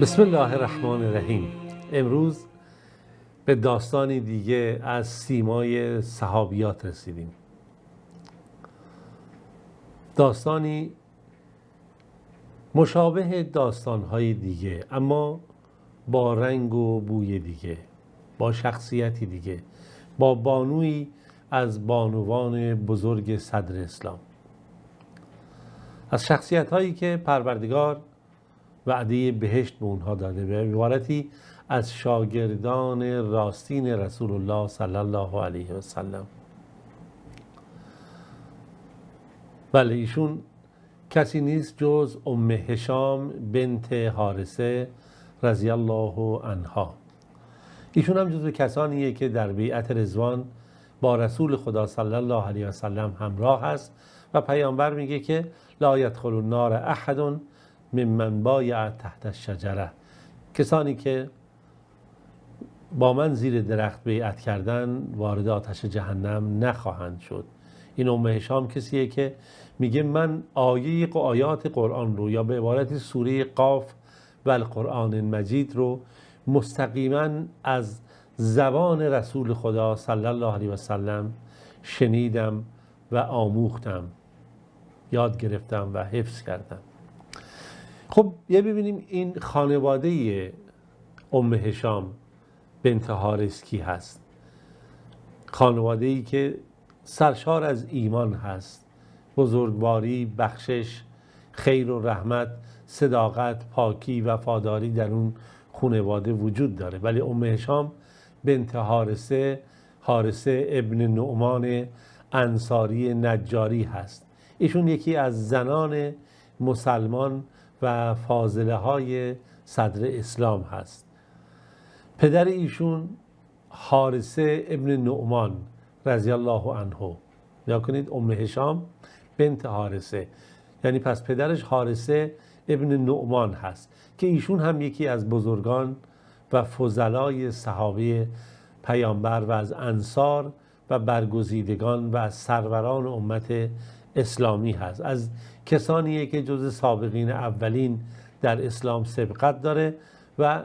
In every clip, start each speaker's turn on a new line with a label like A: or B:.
A: بسم الله الرحمن الرحیم. امروز به داستانی دیگه از سیمای صحابیات رسیدیم. داستانی مشابه داستانهای دیگه، اما با رنگ و بوی دیگه، با شخصیتی دیگه، با بانوی از بانوان بزرگ صدر اسلام، از شخصیت هایی که پروردگار وعده بهشت به اونها داده، به عبارتی از شاگردان راستین رسول الله صلی الله علیه و سلم. بله، ایشون کسی نیست جز ام هشام بنت حارثه رضی الله عنها. ایشون هم جزو کسانیه که در بیعت رضوان با رسول خدا صلی الله علیه و سلم همراه است و پیامبر میگه که لا یدخل النار احد ممن بایع تحت الشجره، کسانی که با من زیر درخت بیعت کردن وارد آتش جهنم نخواهند شد. این ام هشام کسیه که میگه من آیات قرآن رو، یا به عبارتی سوره قاف و القرآن مجید رو مستقیما از زبان رسول خدا صلی الله علیه و سلم شنیدم و آموختم، یاد گرفتم و حفظ کردم. خب ببینیم این خانواده ام هشام بنت حارث کی هست. خانواده‌ای که سرشار از ایمان هست، بزرگواری، بخشش، خیر و رحمت، صداقت، پاکی، وفاداری در اون خانواده وجود داره. ولی ام هشام بنت حارثه ابن نعمان انصاری نجاری هست. ایشون یکی از زنان مسلمان و فاضله های صدر اسلام هست. پدر ایشون حارثه ابن نعمان رضی الله عنه. یا کنید ام هشام بنت حارثه، یعنی پس پدرش حارثه ابن نعمان هست که ایشون هم یکی از بزرگان و فضلای صحابه پیامبر و از انصار و برگزیدگان و از سروران امت اسلامی هست. از کسانیه که جز سابقین اولین در اسلام سبقت داره و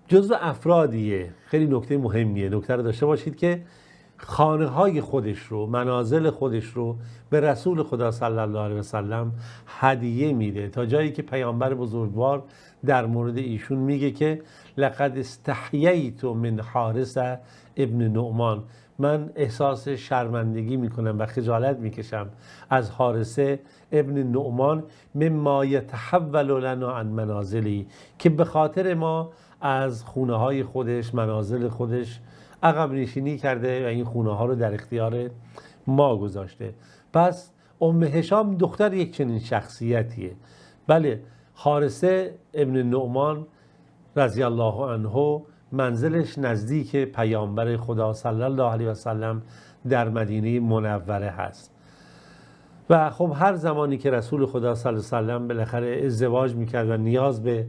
A: جز افرادیه. خیلی نکته مهمیه، نکته رو داشته باشید که خانه های خودش رو، منازل خودش رو به رسول خدا صلی الله علیه و سلم هدیه میده، تا جایی که پیامبر بزرگوار در مورد ایشون میگه که لقد استحییت من حارث ابن نعمان، من احساس شرمندگی میکنم و خجالت میکشم از حارثه ابن نعمان، مما یتحول لنا عن منازلی، که به خاطر ما از خونه های خودش، منازل خودش عقب نشینی کرده و این خونه ها رو در اختیار ما گذاشته. پس ام هشام دختر یک چنین شخصیتیه. بله، حارثه ابن نعمان رضی الله عنه منزلش نزدیک پیامبر خدا صلی الله علیه و سلم در مدینه منوره هست و خب هر زمانی که رسول خدا صلی الله علیه و سلم بالاخره ازدواج میکرد و نیاز به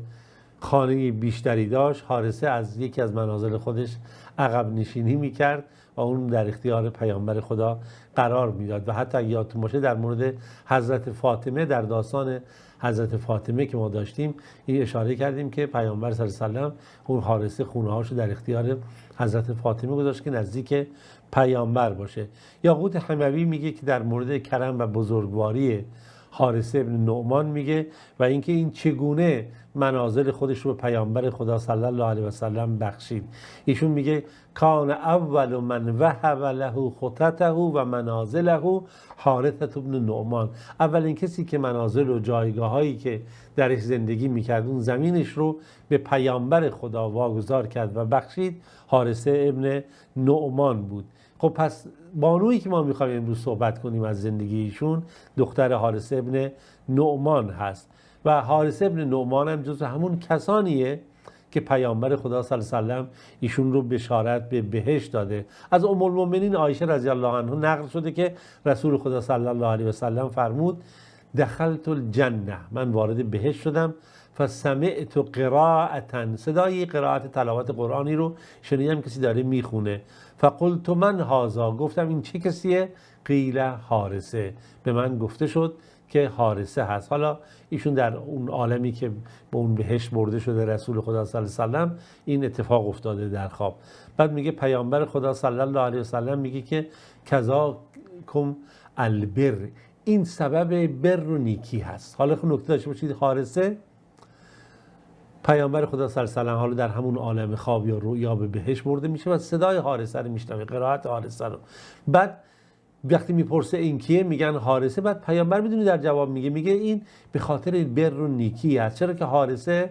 A: خانه بیشتری داشت، حارثه از یکی از منازل خودش عقب نشینی میکرد و اون در اختیار پیامبر خدا قرار میداد. و حتی یادتون باشه در مورد حضرت فاطمه، در داستان حضرت فاطمه که ما داشتیم، این اشاره کردیم که پیامبر صلی الله علیه و سلم اون حارثه خونه هاشو در اختیار حضرت فاطمه گذاشت که نزدیک پیامبر باشه. یاقوت حموی میگه که در مورد کرم و بزرگواری حارثه ابن نعمان میگه و اینکه این چگونه منازل خودش رو به پیامبر خدا صلی الله علیه و سلم بخشید. ایشون میگه کان اول من وهب له خطته و منازله حارثه ابن نعمان، اولین کسی که منازل و جایگاه هایی که درش زندگی میکرد اون زمینش رو به پیامبر خدا واگذار کرد و بخشید حارثه ابن نعمان بود. خب پس بانویی که ما میخوایم امروز صحبت کنیم از زندگی ایشون دختر حارثه ابن نعمان هست و حارثه ابن نعمان هم جز همون کسانیه که پیامبر خدا صلی الله علیه و سلم ایشون رو بشارت به بهشت داده. از ام المؤمنین عایشه رضی الله عنها نقل شده که رسول خدا صلی الله علیه و سلم فرمود دخلت الجنه، من وارد بهشت شدم، فسمعت قراءة، صدای قرائت تلاوت قرآنی رو شنیدم کسی داره میخونه. فقلت من هذا، گفتم این چه کسیه؟ قیل حارثه، به من گفته شد که حارثه هست. حالا ایشون در اون عالمی که به اون بهشت برده شده رسول خدا صلی الله علیه و سلم این اتفاق افتاده در خواب. بعد میگه پیامبر خدا صلی الله علیه و سلم میگه که کذاکم البر، این سبب بر و نیکی هست. حالا نکته داشته باشید حارثه پیامبر خدا صلی الله علیه و سلم حالا در همون عالم خواب یا رویا به بهشت برده میشه و صدای حارثه رو میشنوه، قرائت حارثه رو. بعد وقتی میپرسه این کیه میگن حارثه. بعد پیامبر میدونی در جواب میگه این به خاطر بر و نیکی است، چرا که حارثه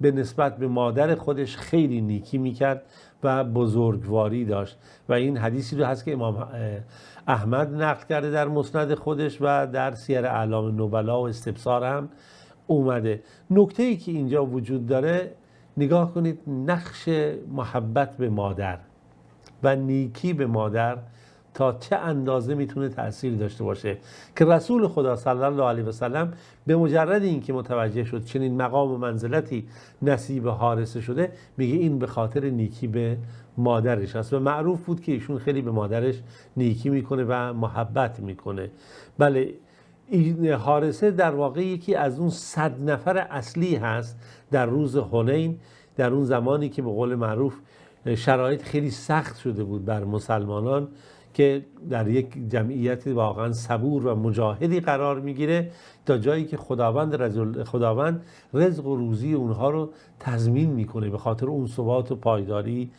A: به نسبت به مادر خودش خیلی نیکی میکرد و بزرگواری داشت و این حدیثی رو هست که امام احمد نقل کرده در مسند خودش و در سیر اعلام نبلا و استبصار هم اومده. نکته ای که اینجا وجود داره، نگاه کنید نقش محبت به مادر و نیکی به مادر تا چه اندازه میتونه تأثیر داشته باشه که رسول خدا صلی الله علیه و سلم به مجرد اینکه متوجه شد چنین مقام و منزلتی نصیب حارثه شده، میگه این به خاطر نیکی به مادرش است و معروف بود که ایشون خیلی به مادرش نیکی میکنه و محبت میکنه. بله، حارثه در واقع یکی از اون 100 نفر اصلی هست در روز حنین، در اون زمانی که به قول معروف شرایط خیلی سخت شده بود بر مسلمانان که در یک جمعیت واقعا صبور و مجاهدی قرار میگیره تا جایی که خداوند رزق و روزی اونها رو تضمین میکنه به خاطر اون ثبات و پایداری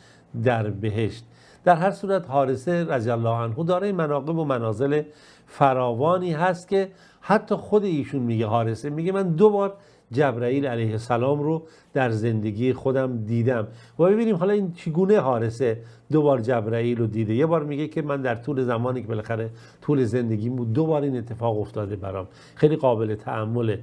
A: در بهشت. در هر صورت حارثه رضی الله عنه دارای مناقب و منازل فراوانی هست که حتی خود ایشون میگه، حارثه میگه من 2 بار جبرائیل علیه السلام رو در زندگی خودم دیدم. و ببینیم حالا این چگونه حارثه 2 بار جبرائیل رو دیده. یه بار میگه که من در طول زمانی که بالاخره طول زندگیم بود 2 بار این اتفاق افتاده برام، خیلی قابل تأمله.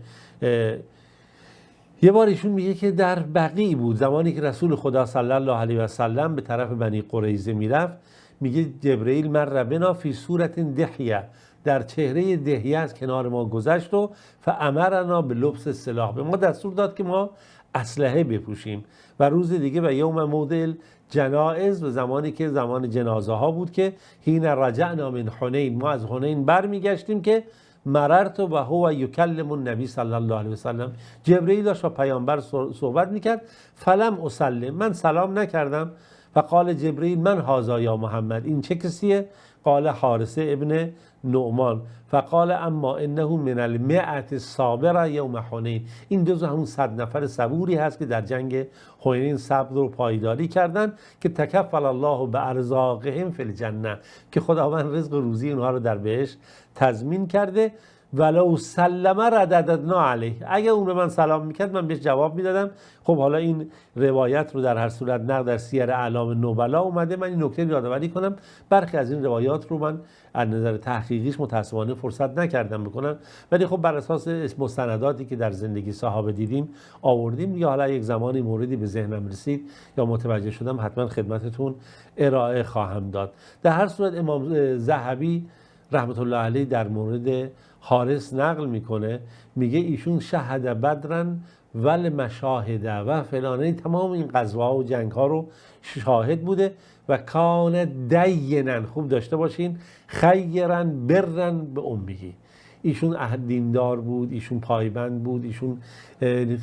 A: یه بار ایشون میگه که در بقیع بود، زمانی که رسول خدا صلی الله علیه و سلم به طرف بنی قریظه میرفت، میگه جبرئیل مر بنا فی صورت دحیه، در چهره دحیه از کنار ما گذشت و فامرنا به لبس سلاح، به ما دستور داد که ما اسلحه بپوشیم. و روز دیگه و یوم موضع جنائز، و زمانی که زمان جنازه ها بود که حین رجعنا من حنین، ما از حنین برمیگشتیم که مررت و هو یکلم النبی صلی الله علیه و سلم، جبرئیل داشت با پیامبر صحبت میکرد. فلم اسلم، من سلام نکردم. فقال جبرئیل من هذا یا محمد، این چه کسیه؟ قال حارثه ابن نعمان. فقال اما انه من المئة الصابره یوم حنین، این جزو همون 100 نفر صبوری هست که در جنگ حنین صبر و پایداری کردن که تکفل الله بارزاقهم فی الجنه، که خداوند رزق و روزی اونها رو در بهشت تضمین کرده. ولو سلم رددنا علیه، اگه اون به من سلام میکرد من بهش جواب میدادم. خب حالا این روایت رو در هر صورت نقل در سیر اعلام نبلا اومده. من این نکته رو یادآوری کنم، برخی از این روایات رو من از نظر تحقیقیش متأسفانه فرصت نکردم بکنم، ولی خب بر اساس مستنداتی که در زندگی صحابه دیدیم آوردیم، یا حالا یک زمانی موردی به ذهنم رسید یا متوجه شدم حتما خدمتتون ارائه خواهم داد. در هر صورت امام ذهبی رحمت الله علیه در مورد حارث نقل میکنه، میگه ایشون شهد بدرن ول مشاهده و فلانه، تمام این غزوها و جنگ ها رو شاهد بوده. و کان دینن، خوب داشته باشین، خیرن برن به امهی، ایشون اهل دیندار بود، ایشون پایبند بود، ایشون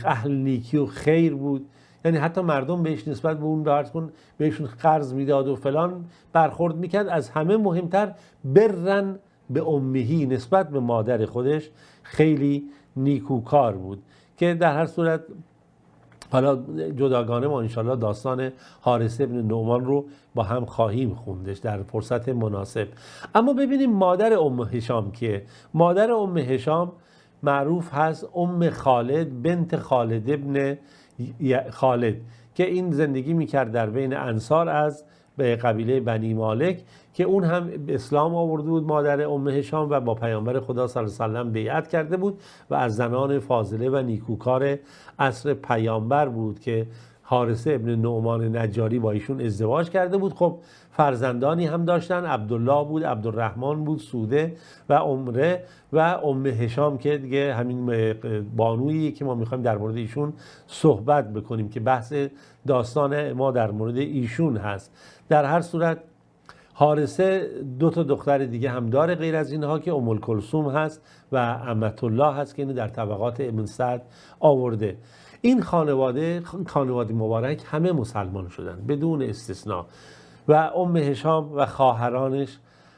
A: اهل نیکی و خیر بود. یعنی حتی مردم بهش نسبت به اون بهشون قرض میداد و فلان برخورد میکرد. از همه مهمتر برن به امهی، نسبت به مادر خودش خیلی نیکوکار بود. که در هر صورت حالا جداگانه ما انشالله داستان حارثه ابن نعمان رو با هم خواهیم خوندش در فرصت مناسب. اما ببینیم مادر ام هشام که مادر ام هشام معروف هست ام خالد بنت خالد ابن خالد، که این زندگی میکرد در بین انصار از به قبیله بنی مالک، که اون هم اسلام آورده بود مادر ام هشام و با پیامبر خدا صلی الله علیه و سلم بیعت کرده بود و از زنان فاضله و نیکوکار عصر پیامبر بود که حارثه ابن نعمان نجاری با ایشون ازدواج کرده بود. خب فرزندانی هم داشتن، عبدالله بود، عبدالرحمن بود، سوده و عمره و ام هشام که دیگه همین بانویی که ما میخوایم در مورد ایشون صحبت بکنیم که بحث داستان ما در مورد ایشون هست. در هر صورت حارثه 2 تا دختر دیگه هم داره غیر از اینها که ام کلثوم هست و امة الله هست که اینو در طبقات ابن سعد آورده. این خانواده مبارک همه مسلمان شدن بدون استثناء و ام هشام و خواهرانش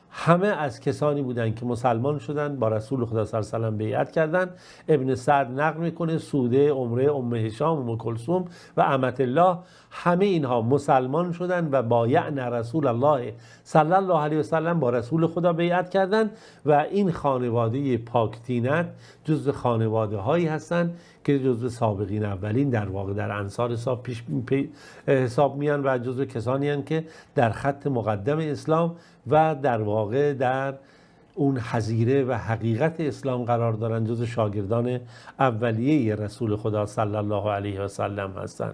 A: همه از کسانی بودند که مسلمان شدن، با رسول خدا صلی الله علیه و بیعت کردند. ابن سعد نقل میکنه سوده، عمره، ام هشام، ام کلثوم و امة الله همه اینها مسلمان شدند و بایعن رسول الله صلی الله علیه و سلم، با رسول خدا بیعت کردند. و این خانواده پاکتینت جزو خانواده هایی هستند که جزو سابقین اولین در واقع در انصار حساب میان و جزو کسانی هستند که در خط مقدم اسلام و در واقع در اون حظیره و حقیقت اسلام قرار دارن، جز شاگردان اولیه رسول خدا صلی الله علیه و سلم هستن.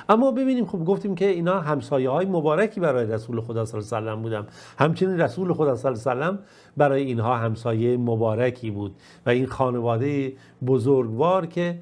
A: اما ببینیم، خب گفتیم که اینا همسایه های مبارکی برای رسول خدا صلی الله علیه و سلم بودن، همچنین رسول خدا صلی الله علیه و سلم برای اینها همسایه مبارکی بود و این خانواده بزرگوار که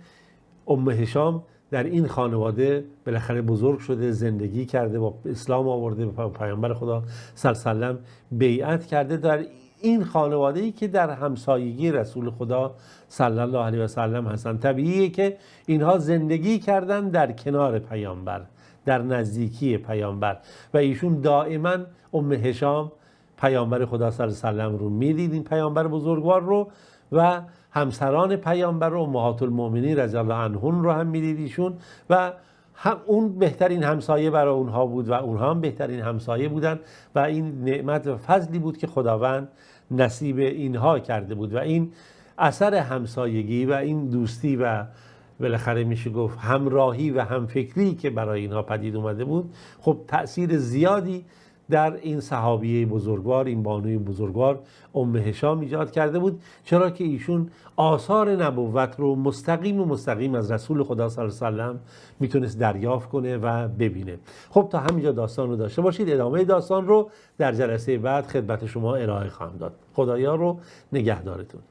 A: ام هشام در این خانواده بالاخره بزرگ شده، زندگی کرده، با اسلام آورده، با پیامبر خدا صلی الله علیه و سلم بیعت کرده، در این خانواده‌ای که در همسایگی رسول خدا صلی الله علیه و سلم هستند. طبیعیه که اینها زندگی کردن در کنار پیامبر، در نزدیکی پیامبر و ایشون دائما ام هشام پیامبر خدا صلی الله علیه و سلم رو میدید، این پیامبر بزرگوار رو، و همسران پیامبر رو، امهات المؤمنین رضی الله عنهن رو هم میدید ایشون، و هم اون بهترین همسایه برای اونها بود و اونها هم بهترین همسایه بودن و این نعمت و فضلی بود که خداوند نصیب اینها کرده بود و این اثر همسایگی و این دوستی و بالاخره میشه گفت همراهی و همفکری که برای اینها پدید اومده بود، خب تأثیر زیادی در این صحابیه بزرگوار، این بانوی بزرگوار ام هشام ایجاد کرده بود، چرا که ایشون آثار نبوت رو مستقیم از رسول خدا صلی الله علیه و سلم میتونست دریافت کنه و ببینه. خب تا همینجا داستان رو داشته باشید. ادامه داستان رو در جلسه بعد خدمت شما ارائه خواهم داد. خدایا رو نگهدارتون.